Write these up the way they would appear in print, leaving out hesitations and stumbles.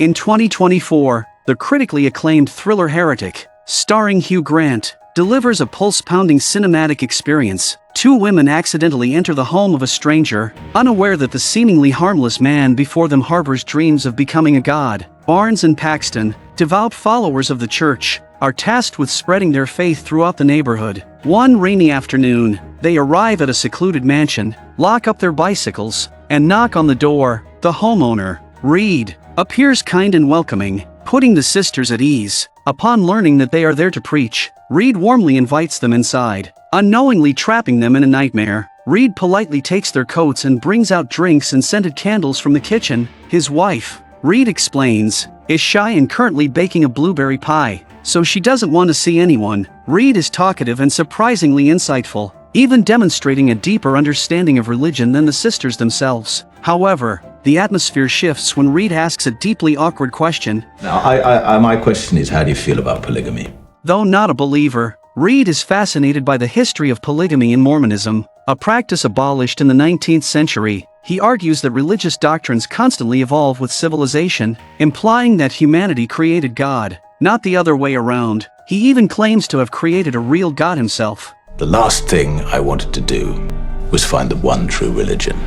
In 2024, the critically acclaimed thriller Heretic, starring Hugh Grant, delivers a pulse-pounding cinematic experience. Two women accidentally enter the home of a stranger, unaware that the seemingly harmless man before them harbors dreams of becoming a god. Barnes and Paxton, devout followers of the church, are tasked with spreading their faith throughout the neighborhood. One rainy afternoon, they arrive at a secluded mansion, lock up their bicycles, and knock on the door. The homeowner, Reed, appears kind and welcoming, putting the sisters at ease. Upon learning that they are there to preach, Reed warmly invites them inside, unknowingly trapping them in a nightmare. Reed politely takes their coats and brings out drinks and scented candles from the kitchen. His wife, Reed explains, is shy and currently baking a blueberry pie, so she doesn't want to see anyone. Reed is talkative and surprisingly insightful, even demonstrating a deeper understanding of religion than the sisters themselves. However, the atmosphere shifts when Reed asks a deeply awkward question. Now, my question is, how do you feel about polygamy? Though not a believer, Reed is fascinated by the history of polygamy in Mormonism, a practice abolished in the 19th century. He argues that religious doctrines constantly evolve with civilization, implying that humanity created God, not the other way around. He even claims to have created a real God himself. The last thing I wanted to do was find the one true religion.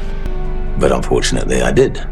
But unfortunately, I did.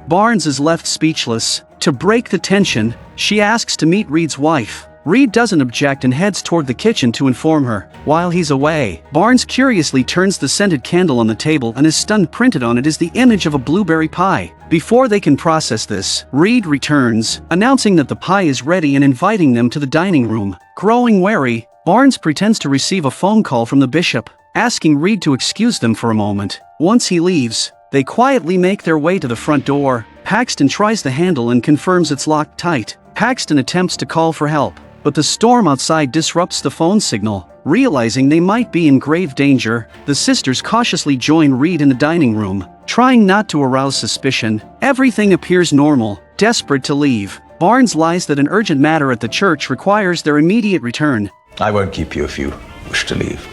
Barnes is left speechless. To break the tension, she asks to meet Reed's wife. Reed doesn't object and heads toward the kitchen to inform her. While he's away, Barnes curiously turns the scented candle on the table and is stunned. Printed on it is the image of a blueberry pie. Before they can process this, Reed returns, announcing that the pie is ready and inviting them to the dining room. Growing wary, Barnes pretends to receive a phone call from the bishop, asking Reed to excuse them for a moment. Once he leaves, they quietly make their way to the front door. Paxton tries the handle and confirms it's locked tight. Paxton attempts to call for help, but the storm outside disrupts the phone signal. Realizing they might be in grave danger, the sisters cautiously join Reed in the dining room, trying not to arouse suspicion. Everything appears normal. Desperate to leave, Barnes lies that an urgent matter at the church requires their immediate return. I won't keep you if you wish to leave.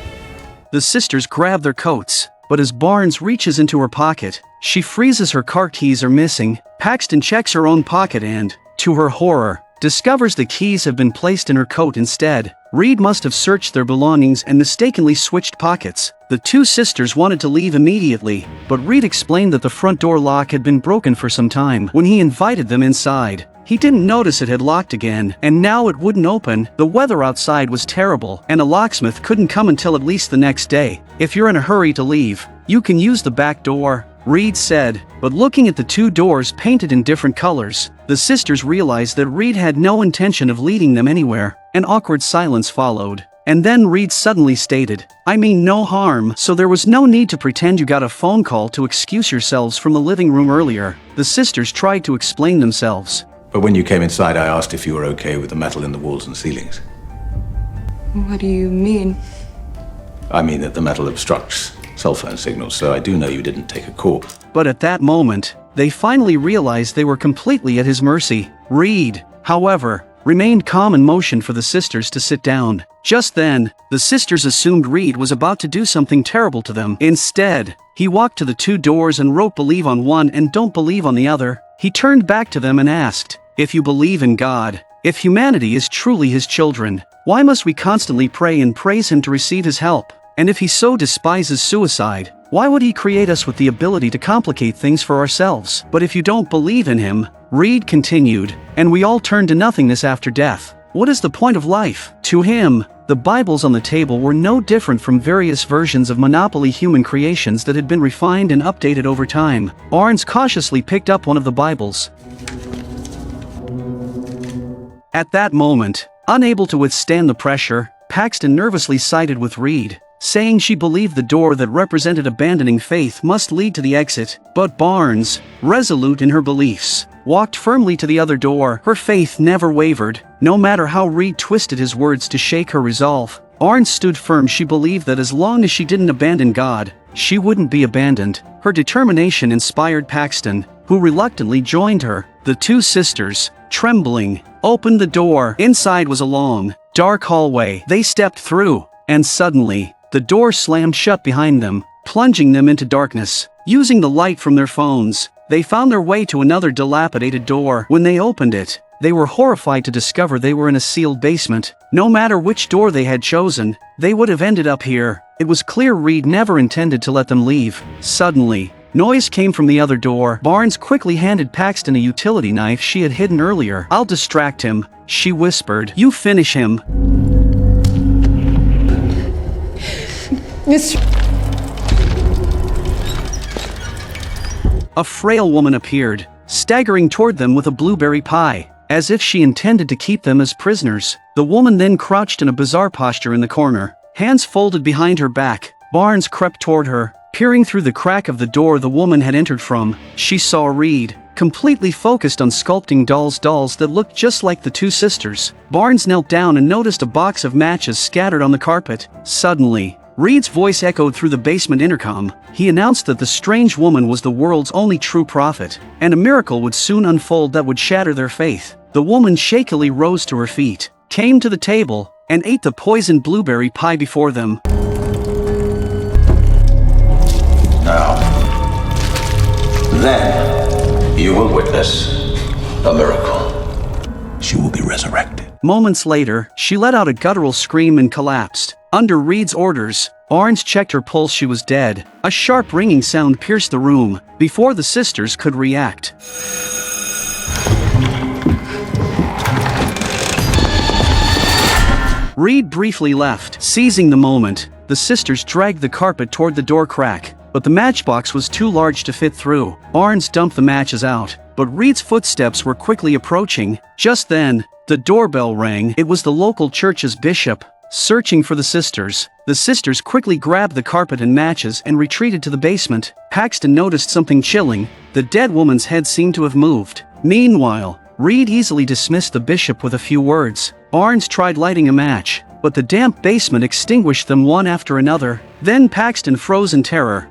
The sisters grab their coats, but as Barnes reaches into her pocket, she freezes. Her car keys are missing. Paxton checks her own pocket and, to her horror, discovers the keys have been placed in her coat instead. Reed must have searched their belongings and mistakenly switched pockets. The two sisters wanted to leave immediately, but Reed explained that the front door lock had been broken for some time. When he invited them inside, he didn't notice it had locked again, and now it wouldn't open. The weather outside was terrible, and a locksmith couldn't come until at least the next day. If you're in a hurry to leave, you can use the back door, Reed said, but looking at the two doors painted in different colors, the sisters realized that Reed had no intention of leading them anywhere. An awkward silence followed, and then Reed suddenly stated, "I mean no harm, so there was no need to pretend you got a phone call to excuse yourselves from the living room earlier." The sisters tried to explain themselves. But when you came inside, I asked if you were okay with the metal in the walls and ceilings. What do you mean? I mean that the metal obstructs cell phone signals, so I do know you didn't take a call. But at that moment, they finally realized they were completely at his mercy. Reed, however, remained calm and motioned for the sisters to sit down. Just then, the sisters assumed Reed was about to do something terrible to them. Instead, he walked to the two doors and wrote "Believe" on one and "Don't believe" on the other. He turned back to them and asked, "If you believe in God, if humanity is truly his children, why must we constantly pray and praise him to receive his help? And if he so despises suicide, why would he create us with the ability to complicate things for ourselves? But if you don't believe in him," Reed continued, "and we all turn to nothingness after death, what is the point of life?" To him, the Bibles on the table were no different from various versions of Monopoly human creations that had been refined and updated over time. Barnes cautiously picked up one of the Bibles. At that moment, unable to withstand the pressure, Paxton nervously sided with Reed, saying she believed the door that represented abandoning faith must lead to the exit. But Barnes, resolute in her beliefs, walked firmly to the other door. Her faith never wavered, no matter how Reed twisted his words to shake her resolve. Barnes stood firm. She believed that as long as she didn't abandon God, she wouldn't be abandoned. Her determination inspired Paxton, who reluctantly joined her. The two sisters, trembling, opened the door. Inside was a long, dark hallway. They stepped through, and suddenly, the door slammed shut behind them, plunging them into darkness. Using the light from their phones, They found their way to another dilapidated door. When they opened it, they were horrified to discover they were in a sealed basement. No matter which door they had chosen, they would have ended up here. It was clear Reed never intended to let them leave. Suddenly, noise came from the other door. Barnes quickly handed Paxton a utility knife she had hidden earlier. "I'll distract him," she whispered. "You finish him." A frail woman appeared, staggering toward them with a blueberry pie, as if she intended to keep them as prisoners. The woman then crouched in a bizarre posture in the corner, hands folded behind her back. Barnes crept toward her. Peering through the crack of the door the woman had entered from, she saw Reed, completely focused on sculpting dolls that looked just like the two sisters. Barnes knelt down and noticed a box of matches scattered on the carpet. Suddenly, Reed's voice echoed through the basement intercom. He announced that the strange woman was the world's only true prophet, and a miracle would soon unfold that would shatter their faith. The woman shakily rose to her feet, came to the table, and ate the poisoned blueberry pie before them. Now, then you will witness a miracle. She will be resurrected. Moments later, she let out a guttural scream and collapsed. Under Reed's orders, Barnes checked her pulse. She was dead. A sharp ringing sound pierced the room. Before the sisters could react, Reed briefly left. Seizing the moment, the sisters dragged the carpet toward the door crack, but the matchbox was too large to fit through. Barnes dumped the matches out, but Reed's footsteps were quickly approaching. Just then, the doorbell rang. It was the local church's bishop, searching for the sisters. The sisters quickly grabbed the carpet and matches and retreated to the basement. Paxton noticed something chilling. The dead woman's head seemed to have moved. Meanwhile, Reed easily dismissed the bishop with a few words. Barnes tried lighting a match, but the damp basement extinguished them one after another. Then Paxton froze in terror.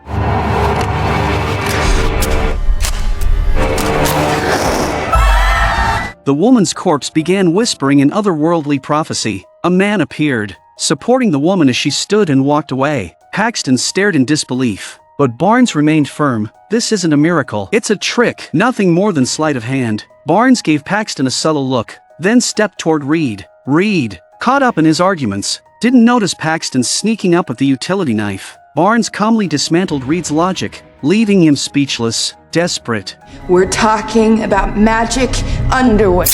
The woman's corpse began whispering an otherworldly prophecy. A man appeared, supporting the woman as she stood and walked away. Paxton stared in disbelief, but Barnes remained firm. "This isn't a miracle. It's a trick. Nothing more than sleight of hand." Barnes gave Paxton a subtle look, then stepped toward Reed. Reed, caught up in his arguments, didn't notice Paxton sneaking up with the utility knife. Barnes calmly dismantled Reed's logic, leaving him speechless, desperate. We're talking about magic underwear.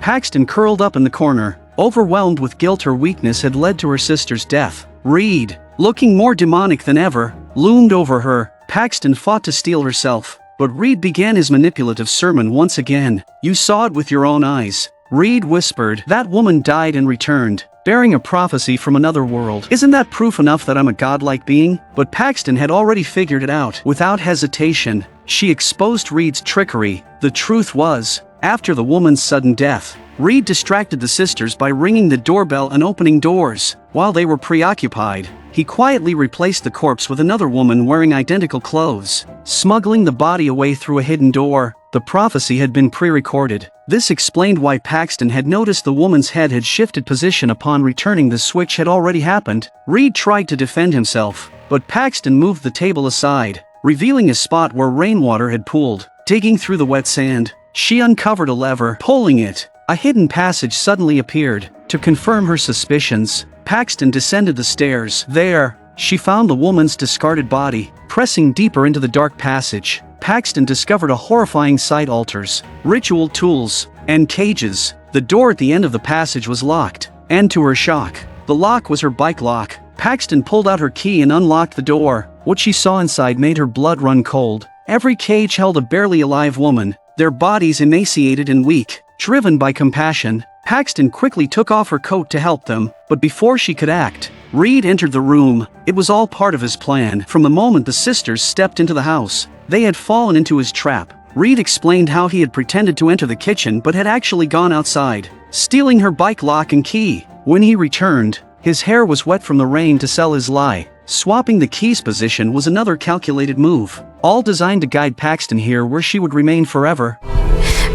Paxton curled up in the corner, overwhelmed with guilt. Her weakness had led to her sister's death. Reed, looking more demonic than ever, loomed over her. Paxton fought to steel herself, but Reed began his manipulative sermon once again. "You saw it with your own eyes," Reed whispered. "That woman died and returned, bearing a prophecy from another world. Isn't that proof enough that I'm a godlike being?" But Paxton had already figured it out. Without hesitation, she exposed Reed's trickery. The truth was, after the woman's sudden death, Reed distracted the sisters by ringing the doorbell and opening doors. While they were preoccupied, he quietly replaced the corpse with another woman wearing identical clothes, smuggling the body away through a hidden door. The prophecy had been pre-recorded. This explained why Paxton had noticed the woman's head had shifted position upon returning. The switch had already happened. Reed tried to defend himself, but Paxton moved the table aside, revealing a spot where rainwater had pooled. Digging through the wet sand, she uncovered a lever. Pulling it, a hidden passage suddenly appeared. To confirm her suspicions, Paxton descended the stairs. There, she found the woman's discarded body. Pressing deeper into the dark passage, Paxton discovered a horrifying sight: altars, ritual tools, and cages. The door at the end of the passage was locked, and to her shock, the lock was her bike lock. Paxton pulled out her key and unlocked the door. What she saw inside made her blood run cold. Every cage held a barely alive woman, their bodies emaciated and weak. Driven by compassion, Paxton quickly took off her coat to help them, but before she could act, Reed entered the room. It was all part of his plan. From the moment the sisters stepped into the house, they had fallen into his trap. Reed explained how he had pretended to enter the kitchen but had actually gone outside, stealing her bike lock and key. When he returned, his hair was wet from the rain. To sell his lie, swapping the key's position was another calculated move, all designed to guide Paxton here where she would remain forever.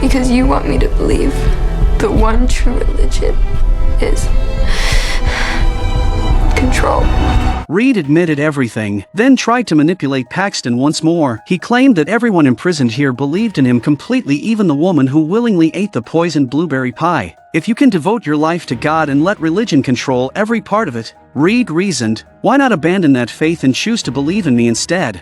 Because you want me to believe the one true religion is control. control. Reed admitted everything, then tried to manipulate Paxton once more. He claimed that everyone imprisoned here believed in him completely, even the woman who willingly ate the poisoned blueberry pie. If you can devote your life to God and let religion control every part of it, Reed reasoned, why not abandon that faith and choose to believe in me instead?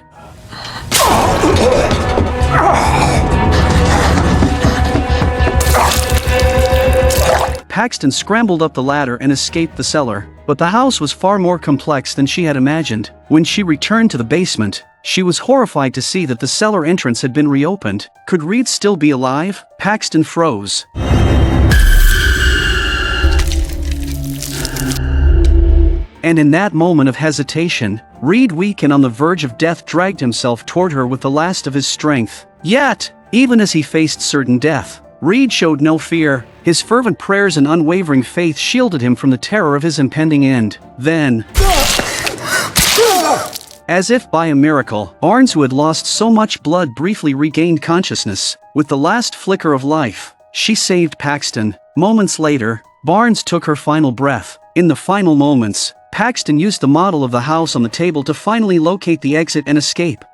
Paxton scrambled up the ladder and escaped the cellar, but the house was far more complex than she had imagined. When she returned to the basement, she was horrified to see that the cellar entrance had been reopened. Could Reed still be alive? Paxton froze. And in that moment of hesitation, Reed, weak and on the verge of death, dragged himself toward her with the last of his strength. Yet, even as he faced certain death, Reed showed no fear. His fervent prayers and unwavering faith shielded him from the terror of his impending end. Then, as if by a miracle, Barnes, who had lost so much blood, briefly regained consciousness. With the last flicker of life, she saved Paxton. Moments later, Barnes took her final breath. In the final moments, Paxton used the model of the house on the table to finally locate the exit and escape.